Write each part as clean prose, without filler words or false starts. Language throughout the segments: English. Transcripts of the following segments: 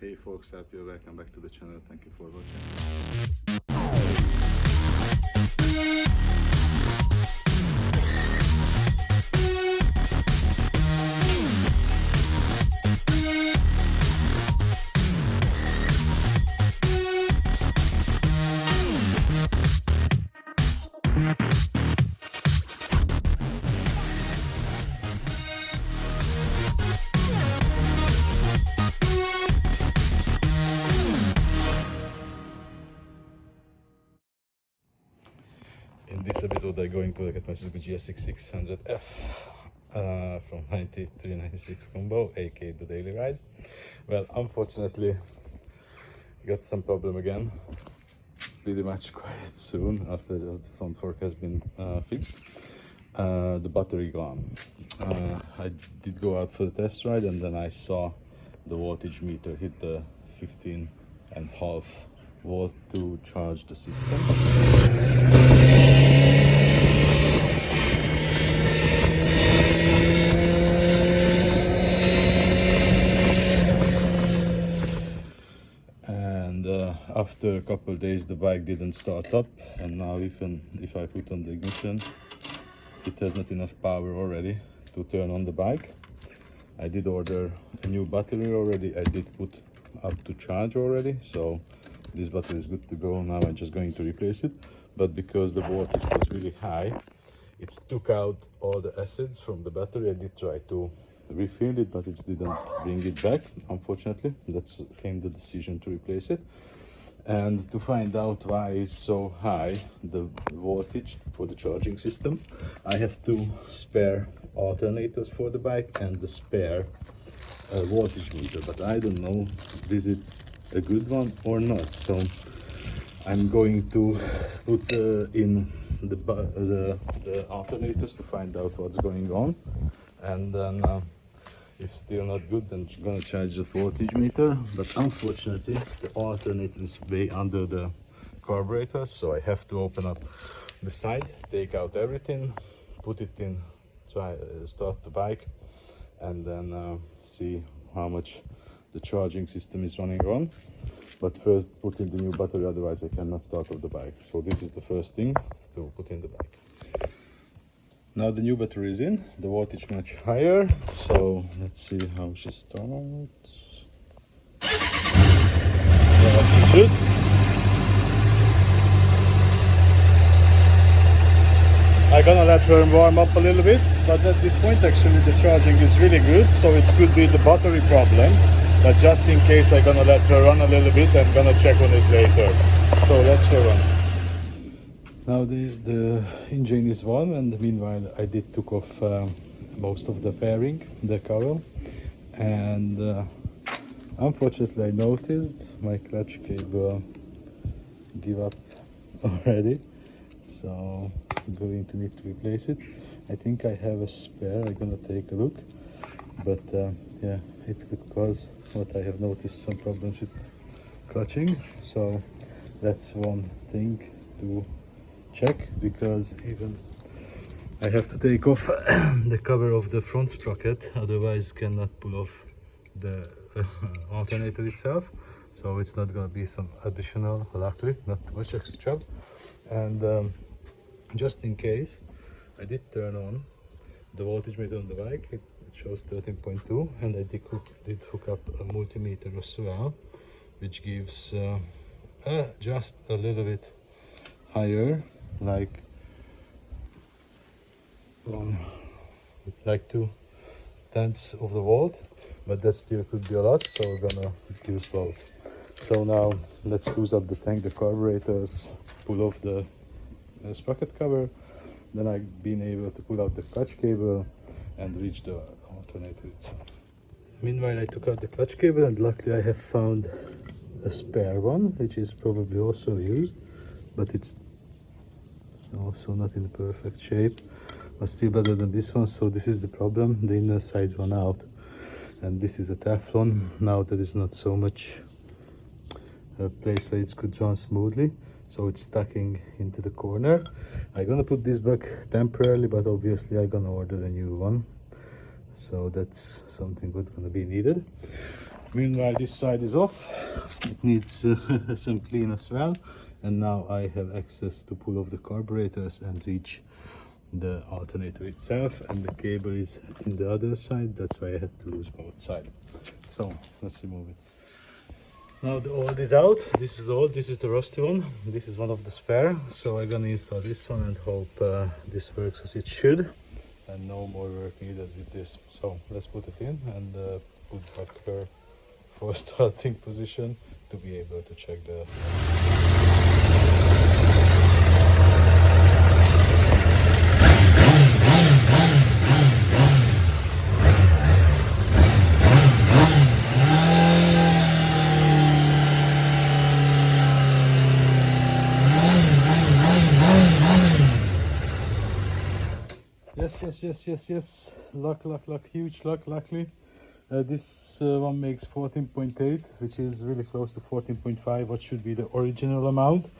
Hey folks, happy you're welcome back to the channel. Thank you for watching. In this episode, I'm going to look at my Suzuki Gsx600f from 93-96 combo, aka the daily ride. Well, unfortunately, got some problem again. Pretty much quite soon after just the front fork has been fixed. The battery gone. I did go out for the test ride, and then I saw the voltage meter hit the 15.5 volt to charge the system. And after a couple of days the bike didn't start up, and now even if I put on the ignition, it has not enough power already to turn on the bike. I did order a new battery already. I did put up to charge already, so this battery is good to go. Now I'm just going to replace it, but because the voltage was really high, it took out all the acids from the battery. I did try to refill it, but it didn't bring it back, unfortunately. That's came the decision to replace it. And to find out why it's so high, the voltage for the charging system, I have two spare alternators for the bike and the spare voltage meter, but I don't know is it a good one or not. So I'm going to put in the alternators to find out what's going on, and then if still not good, then I'm gonna charge the voltage meter. But unfortunately the alternator is way under the carburetor, so I have to open up the side, take out everything, put it in, try start the bike, and then see how much the charging system is running on. But first put in the new battery, otherwise I cannot start up the bike. So this is the first thing to put in the bike. Now the new battery is in, the voltage much higher, so let's see how she starts. Good. I'm gonna let her warm up a little bit, but at this point actually the charging is really good, so it could be the battery problem. But just in case, I'm gonna let her run a little bit and gonna check on it later. So let's her run. Now the engine is warm, and meanwhile I did took off most of the fairing, the cowl, and unfortunately I noticed my clutch cable give up already, so I'm going to need to replace it. I think I have a spare. I'm gonna take a look, but yeah, it could cause what I have noticed, some problems with clutching. So that's one thing to check, because even I have to take off the cover of the front sprocket, otherwise cannot pull off the alternator itself. So it's not going to be some additional, luckily not too much extra job. And just in case, I did turn on the voltage meter on the bike. It shows 13.2, and I did hook up a multimeter as well, which gives just a little bit higher, like 2/10 of the volt, but that still could be a lot, so we're gonna use both. So now let's loose up the tank, the carburetors, pull off the sprocket cover. Then I've been able to pull out the clutch cable and reach the alternator itself. Meanwhile I took out the clutch cable, and luckily I have found a spare one, which is probably also used, but it's also not in perfect shape, but still better than this one. So this is the problem, the inner side went out, and this is a Teflon. Now there is not so much place where it could run smoothly, so it's stucking into the corner. I'm gonna put this back temporarily, but obviously I'm gonna order a new one, so that's something good gonna be needed. Meanwhile, this side is off. It needs some clean as well. And now I have access to pull off the carburetors and reach the alternator itself, and the cable is in the other side. That's why I had to lose both sides. So let's remove it. Now the old is out. This is the old, this is the rusty one. This is one of the spare. So I'm gonna install this one and hope this works as it should, and no more work needed with this. So let's put it in and put back her for starting position to be able to check the Yes. Luck, huge luck, luckily. This one makes 14.8, which is really close to 14.5, what should be the original amount.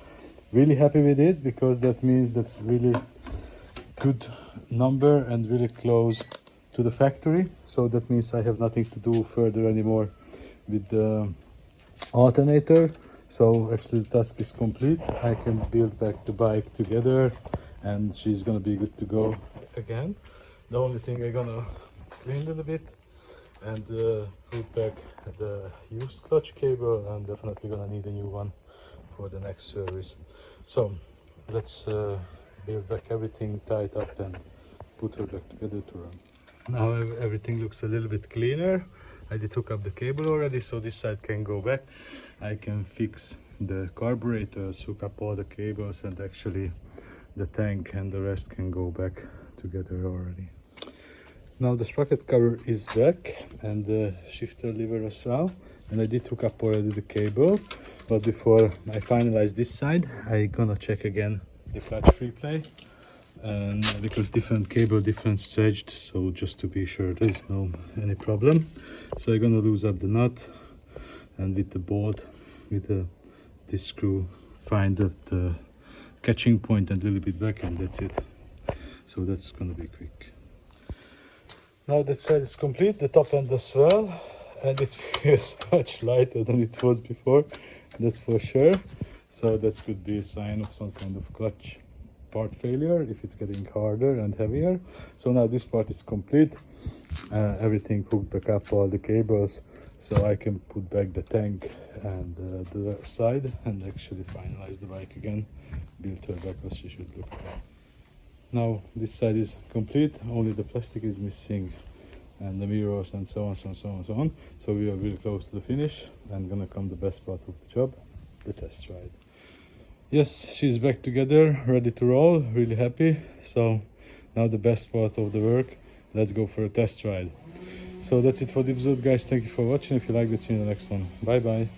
Really happy with it, because that means that's really good number and really close to the factory. So that means I have nothing to do further anymore with the alternator. So actually the task is complete. I can build back the bike together and she's gonna be good to go again. The only thing I'm gonna clean a little bit and put back the used clutch cable. I'm definitely gonna need a new one for the next service. So let's build back everything, tie it up and put her back together to run. Now everything looks a little bit cleaner. I did hook up the cable already, so this side can go back. I can fix the carburetors, hook up all the cables, and actually the tank and the rest can go back together already. Now the sprocket cover is back and the shifter lever as well, and I did hook up already the cable. But before I finalize this side, I'm gonna check again the clutch free play, and because different cable, different stretched, so just to be sure there's no any problem. So I'm gonna lose up the nut, and with the bolt, with this screw, find the catching point and a little bit back, and that's it. So that's gonna be quick. Now that side is complete, the top end as well, and it feels much lighter than it was before, that's for sure. So that could be a sign of some kind of clutch part failure if it's getting harder and heavier. So now this part is complete, everything hooked back up, all the cables, so I can put back the tank and the left side and actually finalize the bike again, build her back as she should look. Now this side is complete, only the plastic is missing and the mirrors and so on. So we are really close to the finish, and gonna come the best part of the job, the test ride. Yes, she's back together, ready to roll, really happy. So now the best part of the work, let's go for a test ride. So that's it for the episode, guys. Thank you for watching. If you liked it, see you in the next one. Bye bye.